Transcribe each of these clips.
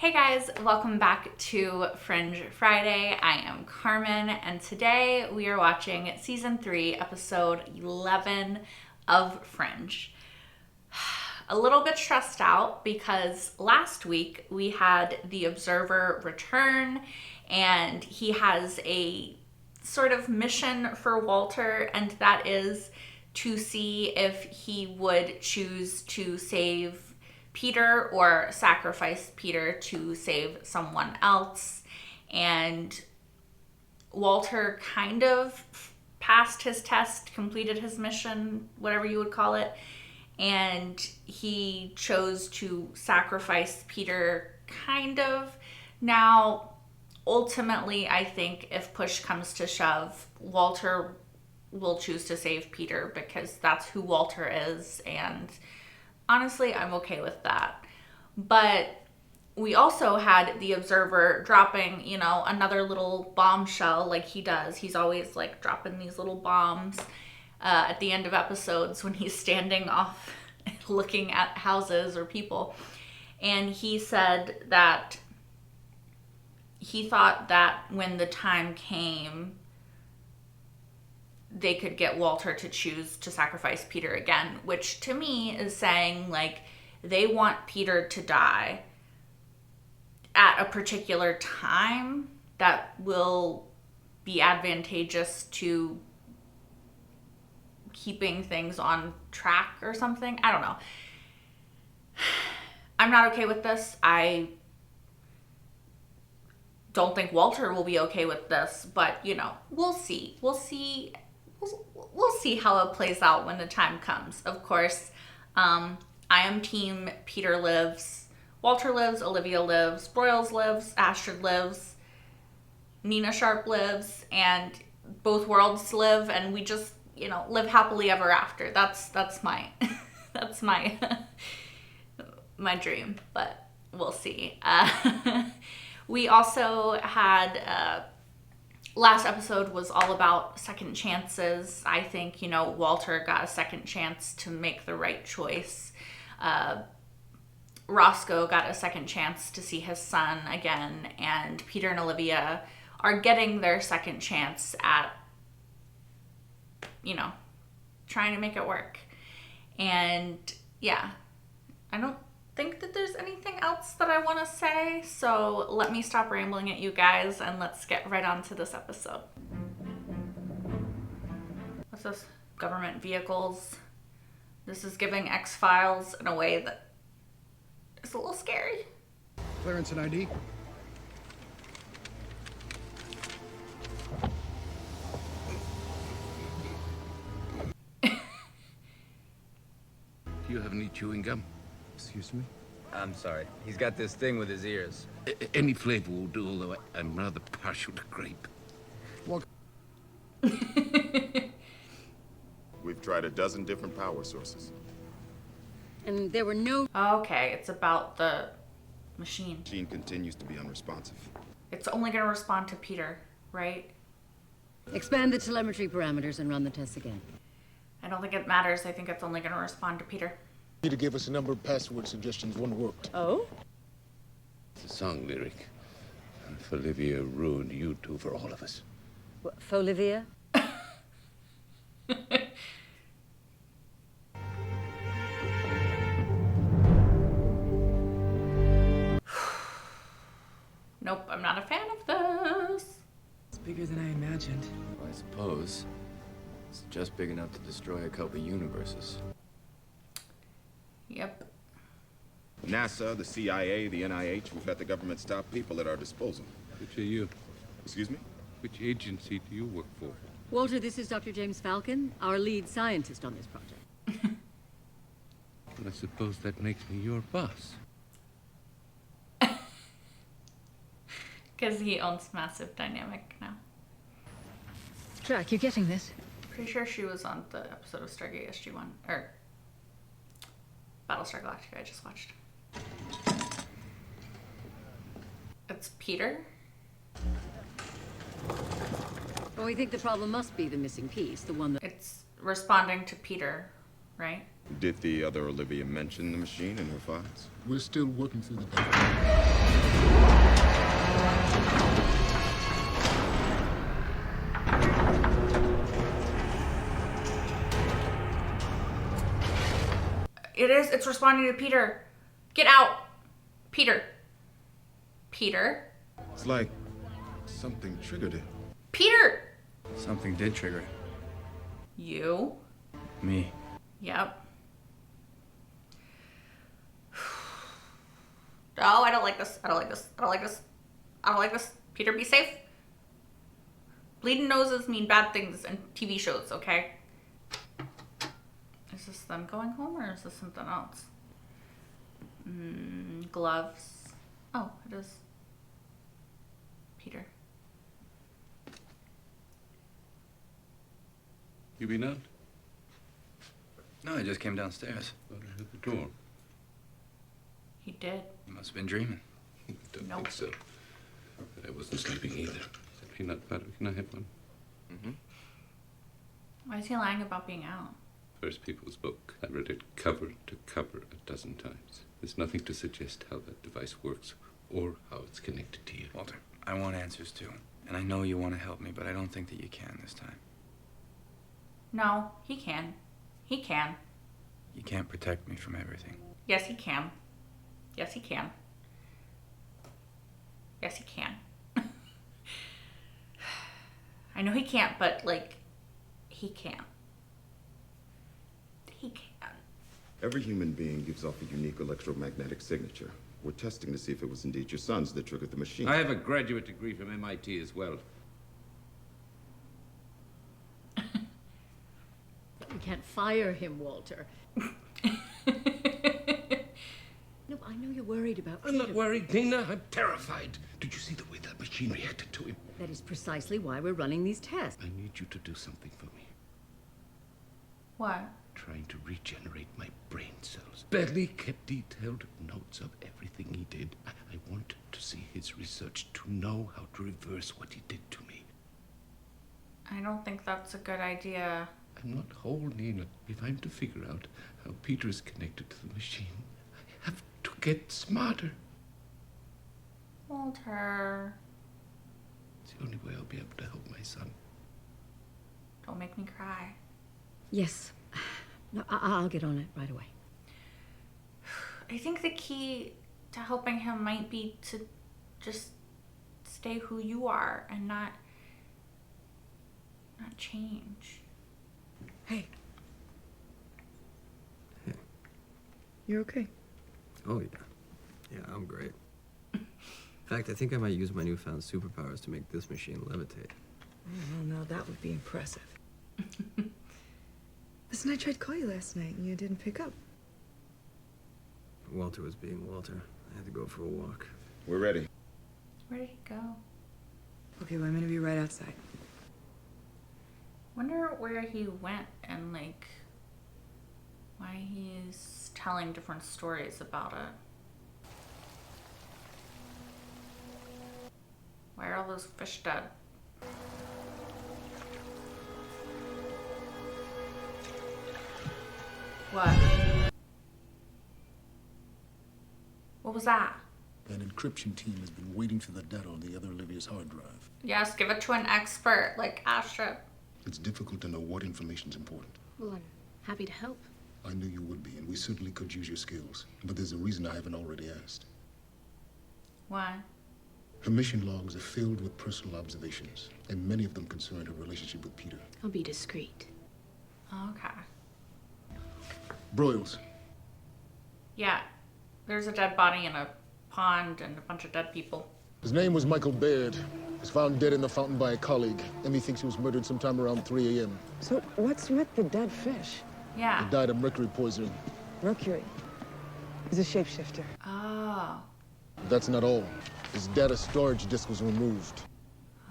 Hey guys, welcome back to Fringe Friday. I am Carmen, and today we are watching Season 3, Episode 11 of Fringe. A little bit stressed out because last week we had the Observer return, and he has a sort of mission for Walter, and that is to see if he would choose to save Peter or sacrifice Peter to save someone else. And Walter kind of passed his test, completed his mission, whatever you would call it, and he chose to sacrifice Peter, kind of. Now, ultimately, I think if push comes to shove, Walter will choose to save Peter because that's who Walter is, and honestly, I'm okay with that. But we also had the Observer dropping, another little bombshell like he does. He's always like dropping these little bombs at the end of episodes when he's standing off looking at houses or people. And he said that he thought that when the time came, they could get Walter to choose to sacrifice Peter again, which to me is saying, like, they want Peter to die at a particular time that will be advantageous to keeping things on track or something. I don't know. I'm not okay with this. I don't think Walter will be okay with this, but, we'll see. We'll see how it plays out when the time comes. Of course, I am team Peter lives, Walter lives, Olivia lives, Broyles lives, Astrid lives, Nina Sharp lives, and both worlds live, and we just, live happily ever after. That's my that's my my dream, but we'll see. We also had last episode was all about second chances. I think, Walter got a second chance to make the right choice. Roscoe got a second chance to see his son again, and Peter and Olivia are getting their second chance at, trying to make it work. And yeah, I don't think that there's anything else that I want to say, so let me stop rambling at you guys and let's get right on to this episode. What's this? Government vehicles. This is giving X-Files in a way that is a little scary. Clearance and ID. Do you have any chewing gum? Excuse me? I'm sorry. He's got this thing with his ears. Any flavor will do, although I'm rather partial to grape. Well, We've tried a dozen different power sources. And there were no... Okay, it's about the machine. The machine continues to be unresponsive. It's only going to respond to Peter, right? Expand the telemetry parameters and run the tests again. I don't think it matters. I think it's only going to respond to Peter. Peter gave us a number of password suggestions. One worked. Oh? It's a song lyric. And if Olivia ruined you two for all of us. What, Folivia? Nope, I'm not a fan of this. It's bigger than I imagined. Well, I suppose it's just big enough to destroy a couple universes. Yep. NASA, the CIA, the NIH, we've got the government's top people at our disposal. Which are you? Excuse me? Which agency do you work for? Walter, this is Dr. James Falcon, our lead scientist on this project. Well, I suppose that makes me your boss. Because he owns Massive Dynamic now. Track, you getting this? Pretty sure she was on the episode of Stargate SG-1, or Battlestar Galactica I just watched. It's Peter? Well, we think the problem must be the missing piece, the one that... It's responding to Peter, right? Did the other Olivia mention the machine in her files? We're still working through the data. It is. It's responding to Peter. Get out. Peter. Peter. It's like something triggered it. Peter. Something did trigger it. You. Me. Yep. Oh, I don't like this. I don't like this. I don't like this. I don't like this. Peter, be safe. Bleeding noses mean bad things in TV shows, okay? Is this them going home or is this something else? Gloves. Oh, it is Peter. You been out? No, I just came downstairs. Thought I heard the door. He did. You must have been dreaming. Don't Nope. think so. But I wasn't sleeping either. Is that peanut butter? Can I have one? Why is he lying about being out? First People's book. I read it cover to cover a dozen times. There's nothing to suggest how that device works or how it's connected to you. Walter, I want answers too. And I know you want to help me, but I don't think that you can this time. No, he can. He can. You can't protect me from everything. Yes, he can. Yes, he can. Yes, he can. I know he can't, but, like, he can. He can. Every human being gives off a unique electromagnetic signature. We're testing to see if it was indeed your sons that triggered the machine. I have a graduate degree from MIT as well. We can't fire him, Walter. No, I know you're worried about I'm not Peter. worried, Nina. I'm terrified. Did you see the way that machine reacted to him? That is precisely why we're running these tests. I need you to do something for me. What? Trying to regenerate my brain cells. Badly kept detailed notes of everything he did. I want to see his research, to know how to reverse what he did to me. I don't think that's a good idea. I'm not whole, Nina. If I'm to figure out how Peter is connected to the machine, I have to get smarter. Walter. It's the only way I'll be able to help my son. Don't make me cry. Yes. No, I'll get on it right away. I think the key to helping him might be to just stay who you are and not change. Hey. You're okay. Oh, yeah. Yeah, I'm great. In fact, I think I might use my newfound superpowers to make this machine levitate. Oh, no, that would be impressive. Listen, I tried to call you last night and you didn't pick up. Walter was being Walter. I had to go for a walk. We're ready. Where did he go? Okay, well, I'm gonna be right outside. Wonder where he went and, like, why he's telling different stories about it. Why are all those fish dead? What? What was that? An encryption team has been waiting for the data on the other Olivia's hard drive. Yes, give it to an expert like Astrid. It's difficult to know what information's important. Well, I'm happy to help. I knew you would be, and we certainly could use your skills. But there's a reason I haven't already asked. Why? Her mission logs are filled with personal observations, and many of them concern her relationship with Peter. I'll be discreet. Okay. Broyles. Yeah. There's a dead body in a pond and a bunch of dead people. His name was Michael Baird. He was found dead in the fountain by a colleague. Emmy thinks he was murdered sometime around 3 a.m. So, what's with the dead fish? Yeah. He died of mercury poisoning. Mercury. He's a shapeshifter. Oh. That's not all. His data storage disk was removed.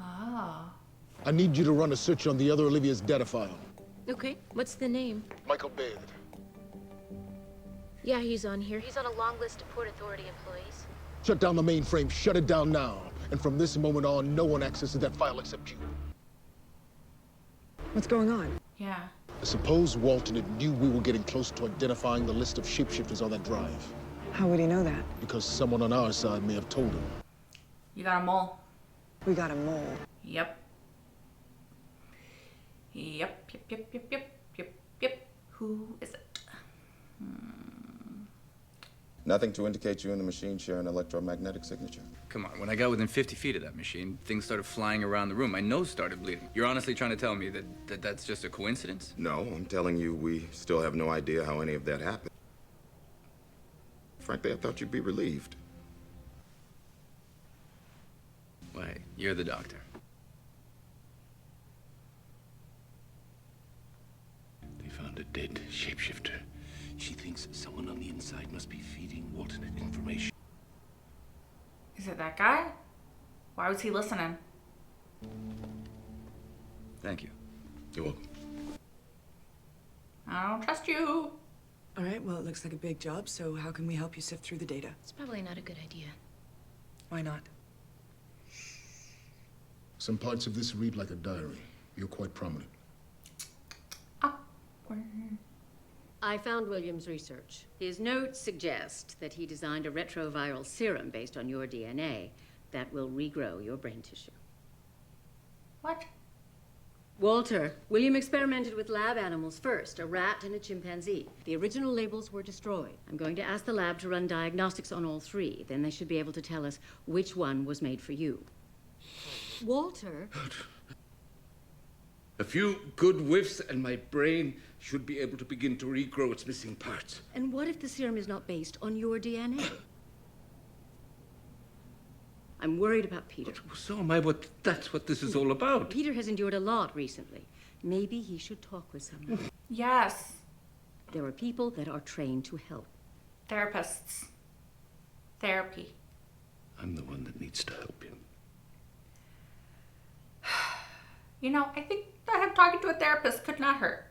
Oh. I need you to run a search on the other Olivia's data file. Okay, what's the name? Michael Baird. Yeah, he's on here. He's on a long list of Port Authority employees. Shut down the mainframe. Shut it down now. And from this moment on, no one accesses that file except you. What's going on? Yeah. Suppose Walton knew we were getting close to identifying the list of shapeshifters on that drive. How would he know that? Because someone on our side may have told him. You got a mole. We got a mole. Yep. Yep. Yep. Yep. Yep. Yep. Yep. Yep. Who is it? Nothing to indicate you and the machine share an electromagnetic signature. Come on, when I got within 50 feet of that machine, things started flying around the room. My nose started bleeding. You're honestly trying to tell me that that's just a coincidence? No, I'm telling you, we still have no idea how any of that happened. Frankly, I thought you'd be relieved. Why, you're the doctor. They found a dead shapeshifter. She thinks someone on the inside must be feeding alternate information. Is it that guy? Why was he listening? Thank you. You're welcome. I don't trust you. All right, well, it looks like a big job, so how can we help you sift through the data? It's probably not a good idea. Why not? Some parts of this read like a diary. You're quite prominent. I found William's research. His notes suggest that he designed a retroviral serum based on your DNA that will regrow your brain tissue. What? Walter, William experimented with lab animals first, a rat and a chimpanzee. The original labels were destroyed. I'm going to ask the lab to run diagnostics on all three. Then they should be able to tell us which one was made for you. Walter? A few good whiffs and my brain should be able to begin to regrow its missing parts. And what if the serum is not based on your DNA? I'm worried about Peter. So am I, but that's what this is all about. Peter has endured a lot recently. Maybe he should talk with someone. Yes. There are people that are trained to help. Therapists. Therapy. I'm the one that needs to help him. You know, I think that talking to a therapist could not hurt.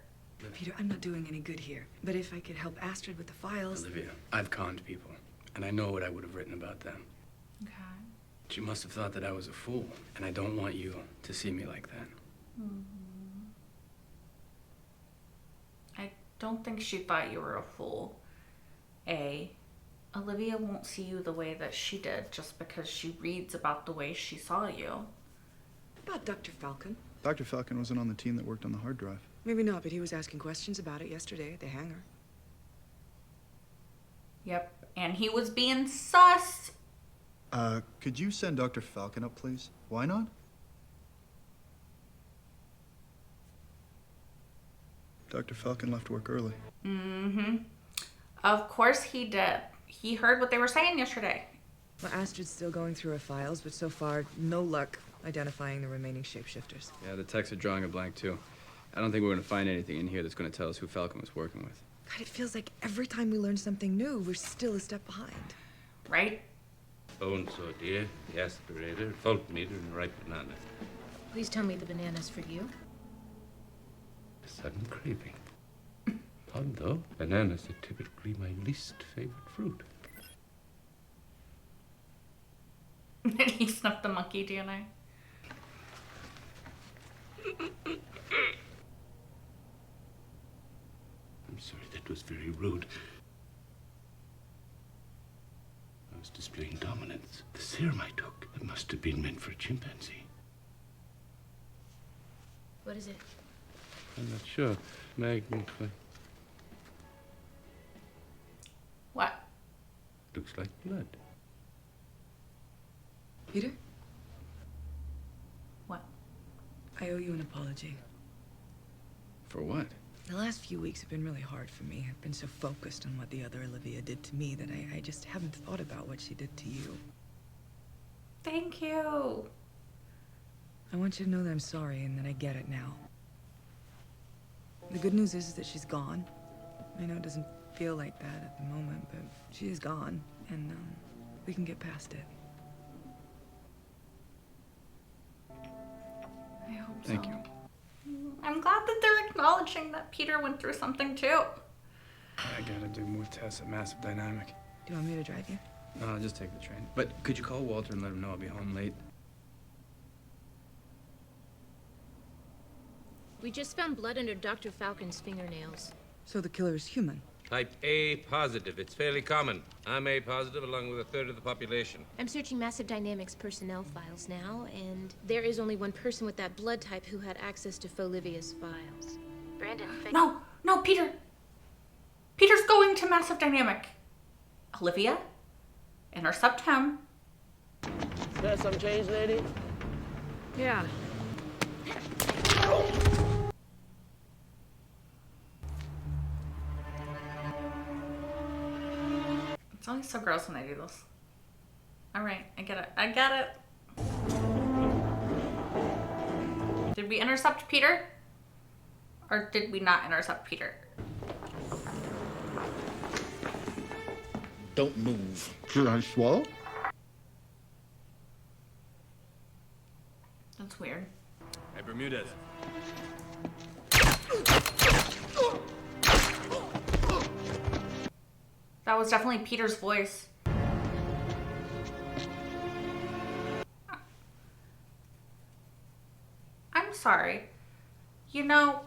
Peter, I'm not doing any good here. But if I could help Astrid with the files... Olivia, I've conned people, and I know what I would have written about them. Okay. She must have thought that I was a fool, and I don't want you to see me like that. I don't think she thought you were a fool. Olivia won't see you the way that she did just because she reads about the way she saw you. About Dr. Falcon? Dr. Falcon wasn't on the team that worked on the hard drive. Maybe not, but he was asking questions about it yesterday at the hangar. Yep, and he was being sus. Could you send Dr. Falcon up, please? Why not? Dr. Falcon left work early. Mm-hmm. Of course he did. He heard what they were saying yesterday. Well, Astrid's still going through her files, but so far, no luck identifying the remaining shapeshifters. Yeah, the techs are drawing a blank, too. I don't think we're going to find anything in here that's going to tell us who Falcon was working with. God, it feels like every time we learn something new, we're still a step behind. Right? So-and-so, dear. The aspirator, voltmeter, and ripe banana. Please tell me the banana's for you. A sudden craving. Odd though, bananas are typically my least favorite fruit. He snuffed the monkey DNA. I'm sorry, that was very rude. I was displaying dominance. The serum I took, it must have been meant for a chimpanzee. What is it? I'm not sure. Magnify. What? Looks like blood. Peter? What? I owe you an apology. For what? The last few weeks have been really hard for me. I've been so focused on what the other Olivia did to me that I just haven't thought about what she did to you. Thank you. I want you to know that I'm sorry and that I get it now. The good news is that she's gone. I know it doesn't feel like that at the moment, but she is gone, and we can get past it. I hope so. Thank you. I'm glad that they're acknowledging that Peter went through something too. I gotta do more tests at Massive Dynamic. Do you want me to drive you? No, I'll just take the train. But could you call Walter and let him know I'll be home late? We just found blood under Dr. Falcon's fingernails. So the killer is human. Type A positive. It's fairly common. I'm A positive along with a third of the population. I'm searching Massive Dynamics personnel files now, and there is only one person with that blood type who had access to Folivia's files. Brandon, No, Peter. Peter's going to Massive Dynamic. Olivia, intercept him. Got some change, lady? Yeah. It's always so gross when I do this. All right, I get it. I get it. Did we intercept Peter? Or did we not intercept Peter? Don't move. Should I swallow? That's weird. Hey, Bermudez. That was definitely Peter's voice. I'm sorry. You know,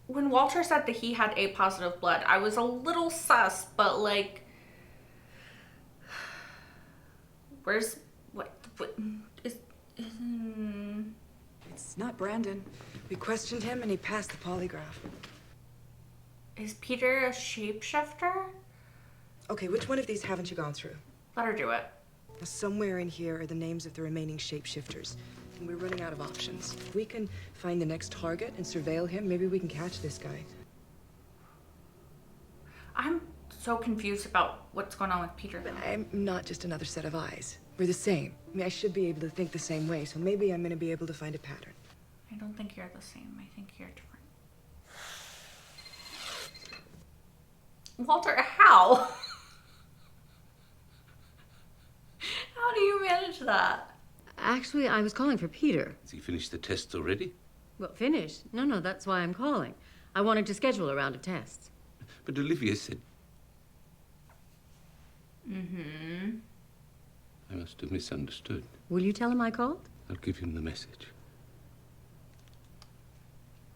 when Walter said that he had A positive blood, I was a little sus, but like, where's, what is, It's not Brandon. We questioned him and he passed the polygraph. is Peter a shapeshifter? Okay, which one of these haven't you gone through? Let her do it. Somewhere in here are the names of the remaining shapeshifters. And we're running out of options. If we can find the next target and surveil him, maybe we can catch this guy. I'm so confused about what's going on with Peter. I'm not just another set of eyes. We're the same. I mean, I should be able to think the same way, so maybe I'm gonna be able to find a pattern. I don't think you're the same. I think you're different. Walter, how? How do you manage that? Actually, I was calling for Peter. Has he finished the tests already? Well, finished? No, that's why I'm calling. I wanted to schedule a round of tests. But Olivia said... Mm-hmm. I must have misunderstood. Will you tell him I called? I'll give him the message.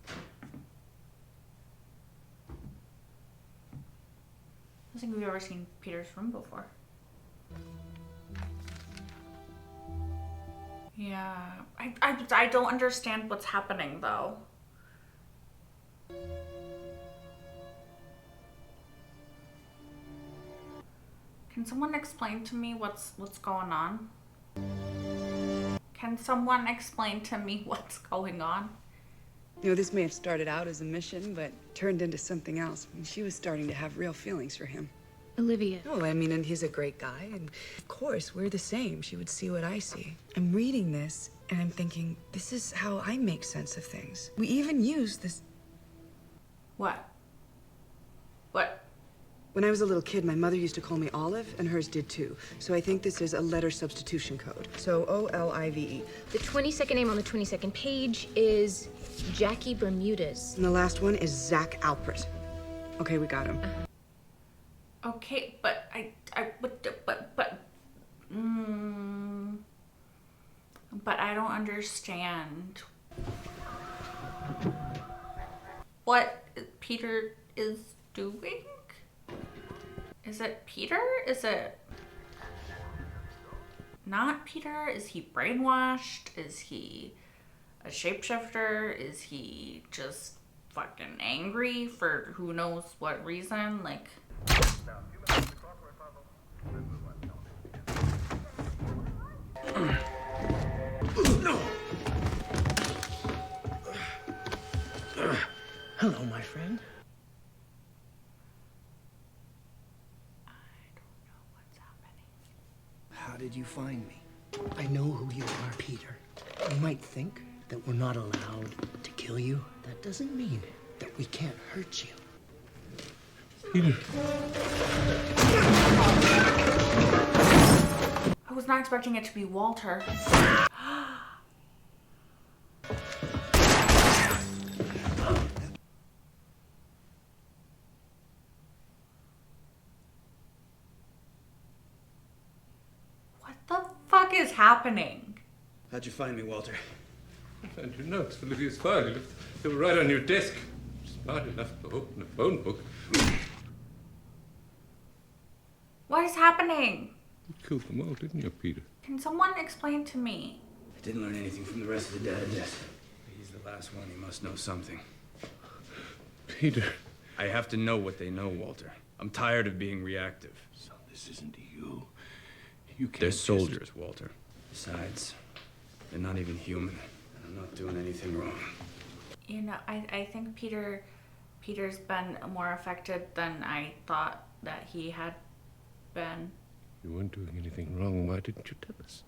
I don't think we've ever seen Peter's room before. Yeah, I don't understand what's happening though. Can someone explain to me what's going on? Can someone explain to me what's going on? You know, this may have started out as a mission, but turned into something else. I mean, she was starting to have real feelings for him. Olivia. Oh, I mean, and he's a great guy, and of course, we're the same. She would see what I see. I'm reading this, and I'm thinking, this is how I make sense of things. We even use this... What? What? When I was a little kid, my mother used to call me Olive, and hers did too. So I think this is a letter substitution code. So O-L-I-V-E. The 22nd name on the 22nd page is Jackie Bermudez. And the last one is Zach Alpert. Okay, we got him. Okay, but but I don't understand what Peter is doing. Is it Peter? Is it not Peter? Is he brainwashed? Is he a shapeshifter? Is he just fucking angry for who knows what reason? Like... Hello, my friend. I don't know what's happening. How did you find me? I know who you are, Peter. You might think that we're not allowed to kill you. That doesn't mean that we can't hurt you. Peter. I was not expecting it to be Walter. What the fuck is happening? How'd you find me, Walter? I found your notes, Olivia's file. They were right on your desk. Smart enough to open a phone book. What is happening? You killed them all, didn't you, Peter? Can someone explain to me? I didn't learn anything from the rest of the dads. He's the last one. He must know something. Peter. I have to know what they know, Walter. I'm tired of being reactive. So this isn't you. You can't They're just- soldiers, Walter. Besides, they're not even human. And I'm not doing anything wrong. You know, I think Peter's been more affected than I thought that he had been. You weren't doing anything wrong. Why didn't you tell us?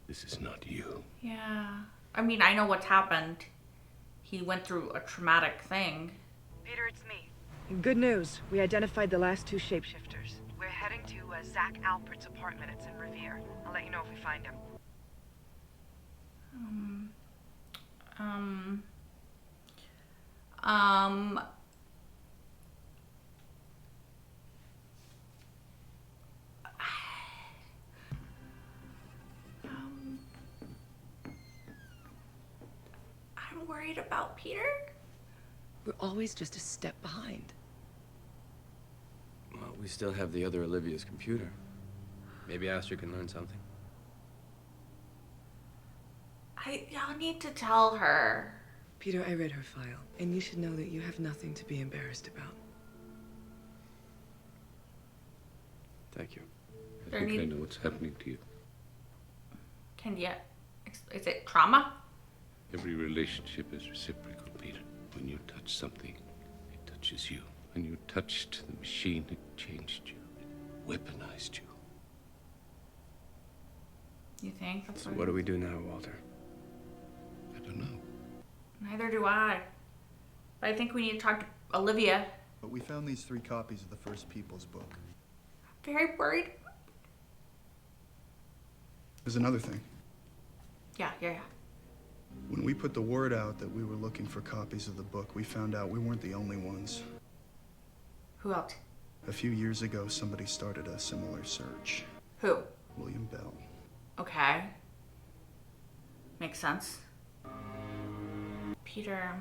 This is not you. Yeah. I mean, I know what's happened. He went through a traumatic thing. Peter, it's me. Good news. We identified the last two shapeshifters. We're heading to Zach Alpert's apartment. It's in Revere. I'll let you know if we find him. I'm worried about Peter. We're always just a step behind. Well, we still have the other Olivia's computer. Maybe Astrid can learn something. I'll need to tell her. Peter, I read her file, and you should know that you have nothing to be embarrassed about. Thank you. I think I know what's happening to you. Can you? Is it trauma? Every relationship is reciprocal, Peter. When you touch something, it touches you. When you touched the machine, it changed you. It weaponized you. You think? That's So what do we do now, Walter? I don't know. Neither do I. But I think we need to talk to Olivia. But we found these 3 copies of the First People's book. Very worried. There's another thing. Yeah. When we put the word out that we were looking for copies of the book, we found out we weren't the only ones. Who else? A few years ago, somebody started a similar search. Who? William Bell. Okay. Makes sense. Peter,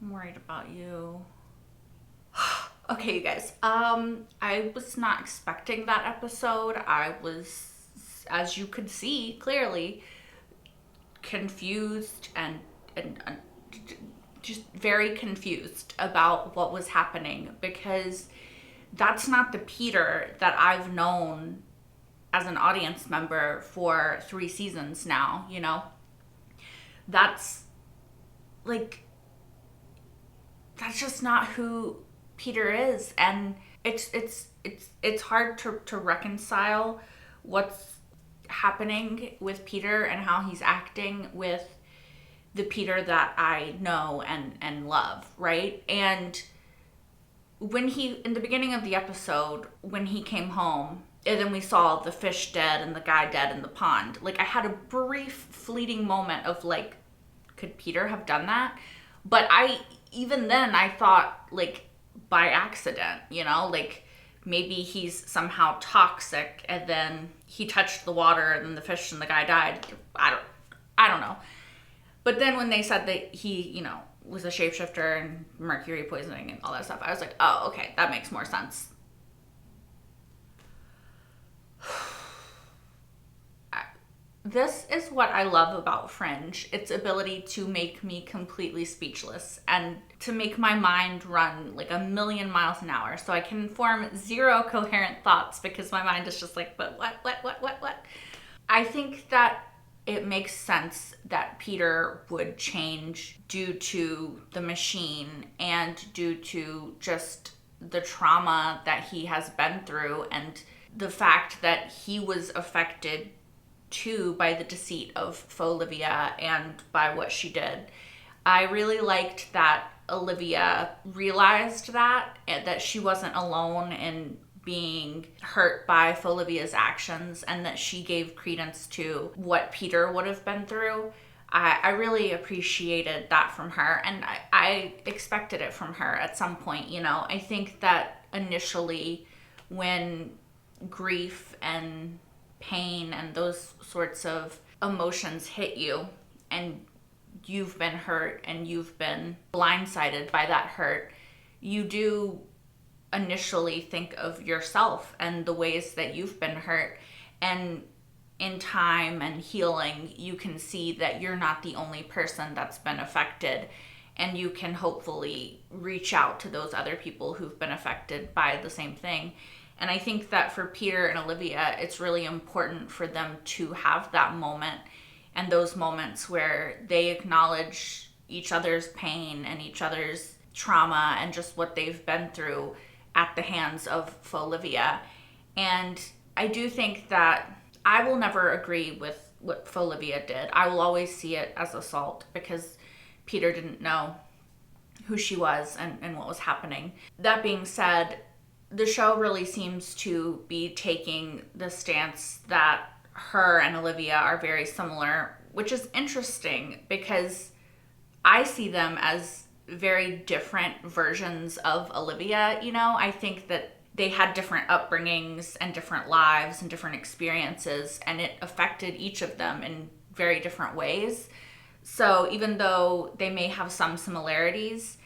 I'm worried about you. Okay, you guys. I was not expecting that episode. I was, as you could see clearly, confused and just very confused about what was happening, because that's not the Peter that I've known as an audience member for 3 seasons now, you know? That's just not who Peter is, and it's hard to reconcile what's happening with Peter and how he's acting with the Peter that I know and love, right? And when in the beginning of the episode, when he came home, and then we saw the fish dead and the guy dead in the pond, like, I had a brief fleeting moment of like, could Peter have done that? But even then I thought, like, by accident, you know, like maybe he's somehow toxic and then he touched the water and then the fish and the guy died. I don't know. But then when they said that he, you know, was a shapeshifter and mercury poisoning and all that stuff, I was like, oh, okay, that makes more sense. This is what I love about Fringe. Its ability to make me completely speechless and to make my mind run like 1,000,000 miles an hour, so I can form 0 coherent thoughts because my mind is just like, but what? I think that it makes sense that Peter would change due to the machine and due to just the trauma that he has been through and the fact that he was affected too by the deceit of Olivia and by what she did. I really liked that Olivia realized that she wasn't alone in being hurt by Olivia's actions and that she gave credence to what Peter would have been through. I really appreciated that from her, and I expected it from her at some point, you know. I think that initially when grief and pain and those sorts of emotions hit you and you've been hurt and you've been blindsided by that hurt, you do initially think of yourself and the ways that you've been hurt, and in time and healing you can see that you're not the only person that's been affected, and you can hopefully reach out to those other people who've been affected by the same thing. And I think that for Peter and Olivia, it's really important for them to have that moment, and those moments where they acknowledge each other's pain and each other's trauma and just what they've been through at the hands of Olivia. And I do think that I will never agree with what Olivia did. I will always see it as assault because Peter didn't know who she was and what was happening. That being said, the show really seems to be taking the stance that her and Olivia are very similar, which is interesting because I see them as very different versions of Olivia. You know, I think that they had different upbringings and different lives and different experiences, and it affected each of them in very different ways. So even though they may have some similarities,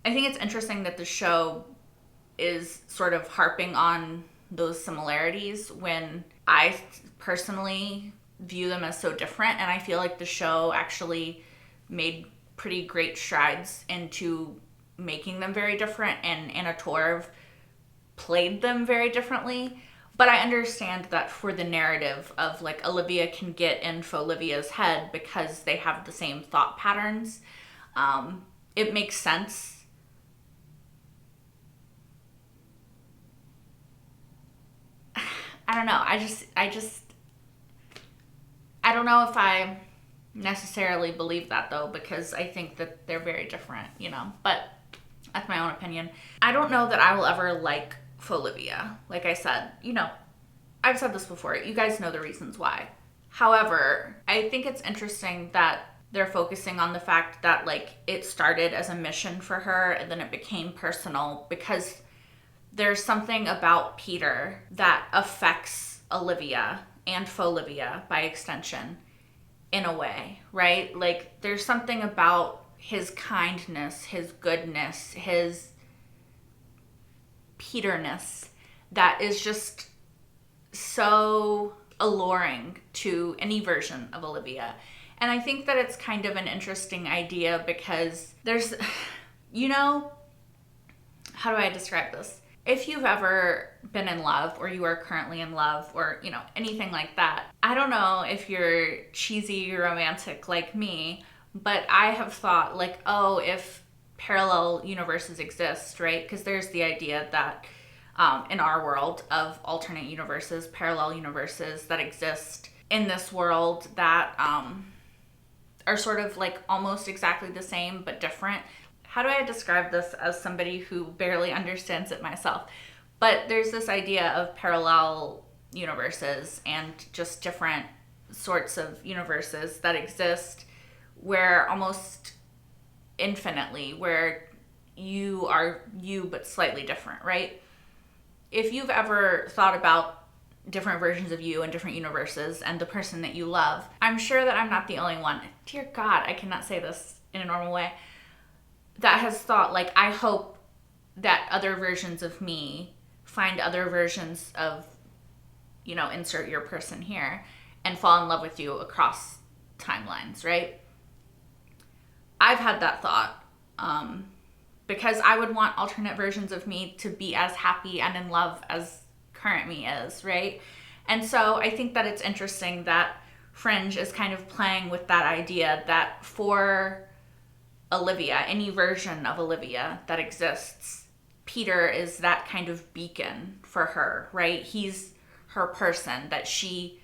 I think it's interesting that the show is sort of harping on those similarities when I personally view them as so different. And I feel like the show actually made pretty great strides into making them very different, and Anna Torv played them very differently. But I understand that for the narrative of like Olivia can get in Olivia's head because they have the same thought patterns. It makes sense. I don't know. I don't know if I necessarily believe that though, because I think that they're very different, you know, but that's my own opinion. I don't know that I will ever like Olivia. Like I said, you know, I've said this before. You guys know the reasons why. However, I think it's interesting that they're focusing on the fact that like it started as a mission for her and then it became personal, because there's something about Peter that affects Olivia and Olivia by extension in a way, right? Like there's something about his kindness, his goodness, his Peterness that is just so alluring to any version of Olivia. And I think that it's kind of an interesting idea because there's, you know, how do I describe this? If you've ever been in love or you are currently in love or, you know, anything like that, I don't know if you're cheesy romantic like me, but I have thought like, oh, if parallel universes exist, right? Because there's the idea that in our world of alternate universes, parallel universes that exist in this world that are sort of like almost exactly the same but different. How do I describe this as somebody who barely understands it myself? But there's this idea of parallel universes and just different sorts of universes that exist where almost infinitely, where you are you but slightly different, right? If you've ever thought about different versions of you in different universes and the person that you love, I'm sure that I'm not the only one. Dear God, I cannot say this in a normal way. That has thought like, I hope that other versions of me find other versions of, you know, insert your person here and fall in love with you across timelines, right? I've had that thought because I would want alternate versions of me to be as happy and in love as current me is, right? And so I think that it's interesting that Fringe is kind of playing with that idea that for Olivia, any version of Olivia that exists, Peter is that kind of beacon for her, right? He's her person that she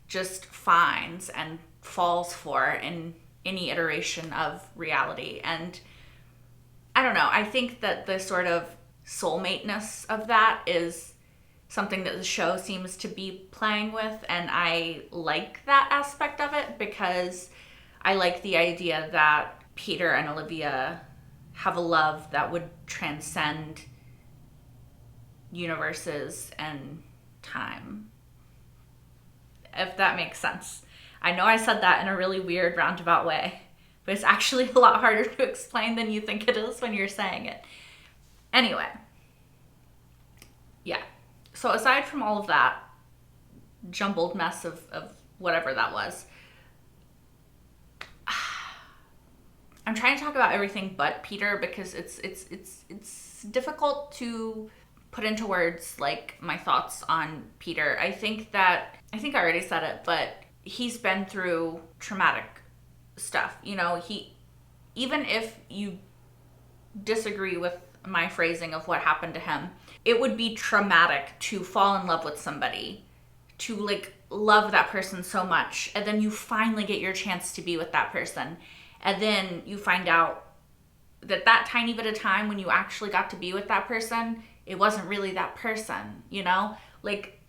just finds and falls for in any iteration of reality. And I don't know, I think that the sort of soulmate-ness of that is something that the show seems to be playing with, and I like that aspect of it because I like the idea that Peter and Olivia have a love that would transcend universes and time. If that makes sense. I know I said that in a really weird roundabout way, but it's actually a lot harder to explain than you think it is when you're saying it. Anyway. Yeah. So aside from all of that jumbled mess of whatever that was, I'm trying to talk about everything but Peter because it's difficult to put into words like my thoughts on Peter. I think I already said it, but he's been through traumatic stuff. You know, even if you disagree with my phrasing of what happened to him, it would be traumatic to fall in love with somebody, to like love that person so much, and then you finally get your chance to be with that person, and then you find out that tiny bit of time when you actually got to be with that person, it wasn't really that person, you know? Like,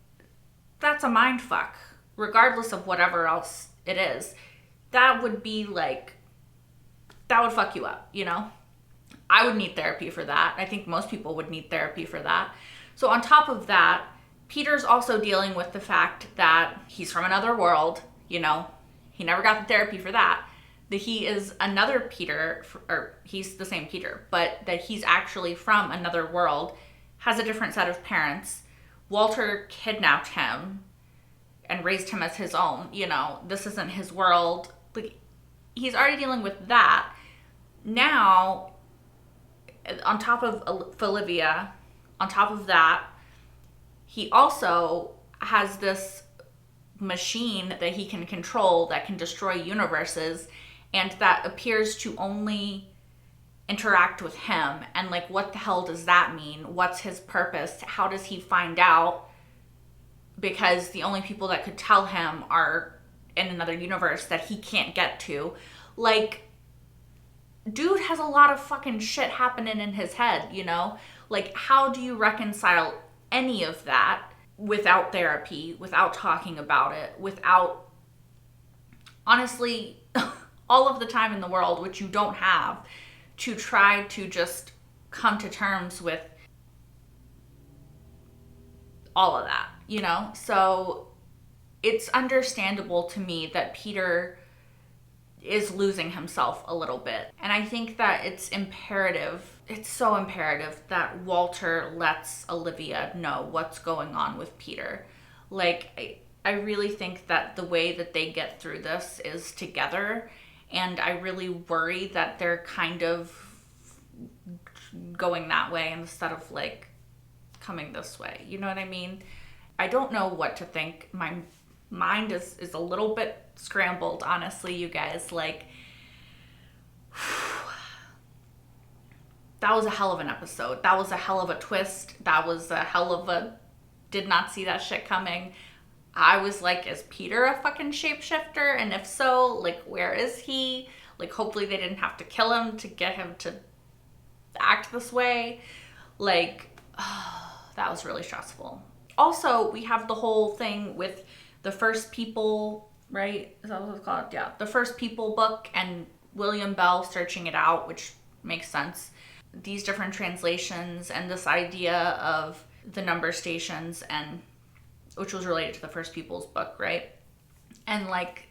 that's a mind fuck, regardless of whatever else it is. That would be like, that would fuck you up, you know? I would need therapy for that. I think most people would need therapy for that. So on top of that, Peter's also dealing with the fact that he's from another world, you know? He never got the therapy for that. That he is another Peter, or he's the same Peter, but that he's actually from another world, has a different set of parents. Walter kidnapped him and raised him as his own, you know? This isn't his world. Like, he's already dealing with that. Now, on top of Olivia, on top of that, he also has this machine that he can control that can destroy universes, and that appears to only interact with him. And like, what the hell does that mean? What's his purpose? How does he find out? Because the only people that could tell him are in another universe that he can't get to. Like, dude has a lot of fucking shit happening in his head, you know? Like, how do you reconcile any of that without therapy, without talking about it, without, honestly, all of the time in the world, which you don't have, to try to just come to terms with all of that, you know? So it's understandable to me that Peter is losing himself a little bit. And I think that it's so imperative that Walter lets Olivia know what's going on with Peter. Like, I really think that the way that they get through this is together. And I really worry that they're kind of going that way instead of like coming this way. You know what I mean? I don't know what to think. My mind is a little bit scrambled, honestly, you guys. Like, that was a hell of an episode. That was a hell of a twist. That was a hell of a did not see that shit coming. I was like, is Peter a fucking shapeshifter? And if so, like, where is he? Like, hopefully they didn't have to kill him to get him to act this way. Like, that was really stressful. Also, we have the whole thing with the First People, right? Is that what it's called? Yeah. The First People book and William Bell searching it out, which makes sense. These different translations and this idea of the number stations, and which was related to the First People's book, right? And like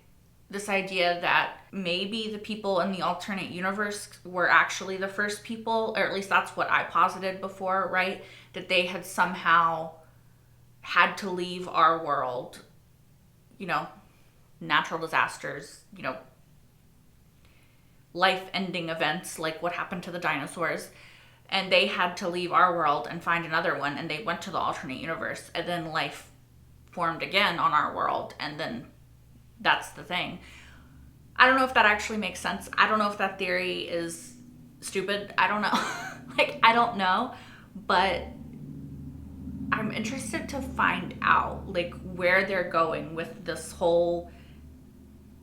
this idea that maybe the people in the alternate universe were actually the first people, or at least that's what I posited before, right? That they had somehow had to leave our world, you know, natural disasters, you know, life-ending events like what happened to the dinosaurs, and they had to leave our world and find another one, and they went to the alternate universe, and then life formed again on our world, and then that's the thing. I don't know if that actually makes sense. I don't know if that theory is stupid. I don't know. Like, I don't know, but I'm interested to find out, like, where they're going with this whole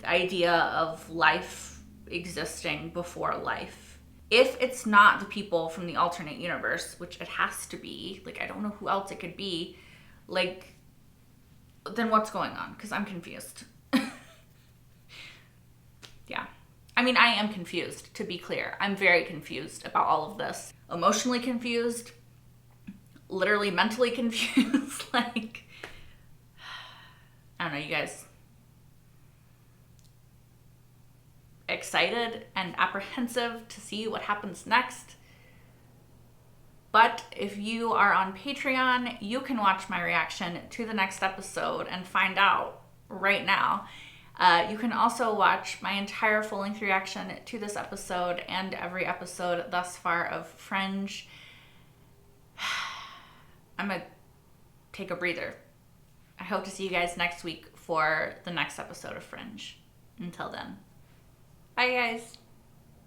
idea of life existing before life. If it's not the people from the alternate universe, which it has to be, like, I don't know who else it could be, like, then what's going on? Because I'm confused. Yeah. I mean, I am confused, to be clear. I'm very confused about all of this. Emotionally confused, literally mentally confused. Like, I don't know, you guys. Excited and apprehensive to see what happens next. But if you are on Patreon, you can watch my reaction to the next episode and find out right now. You can also watch my entire full-length reaction to this episode and every episode thus far of Fringe. I'm gonna take a breather. I hope to see you guys next week for the next episode of Fringe. Until then. Bye, guys.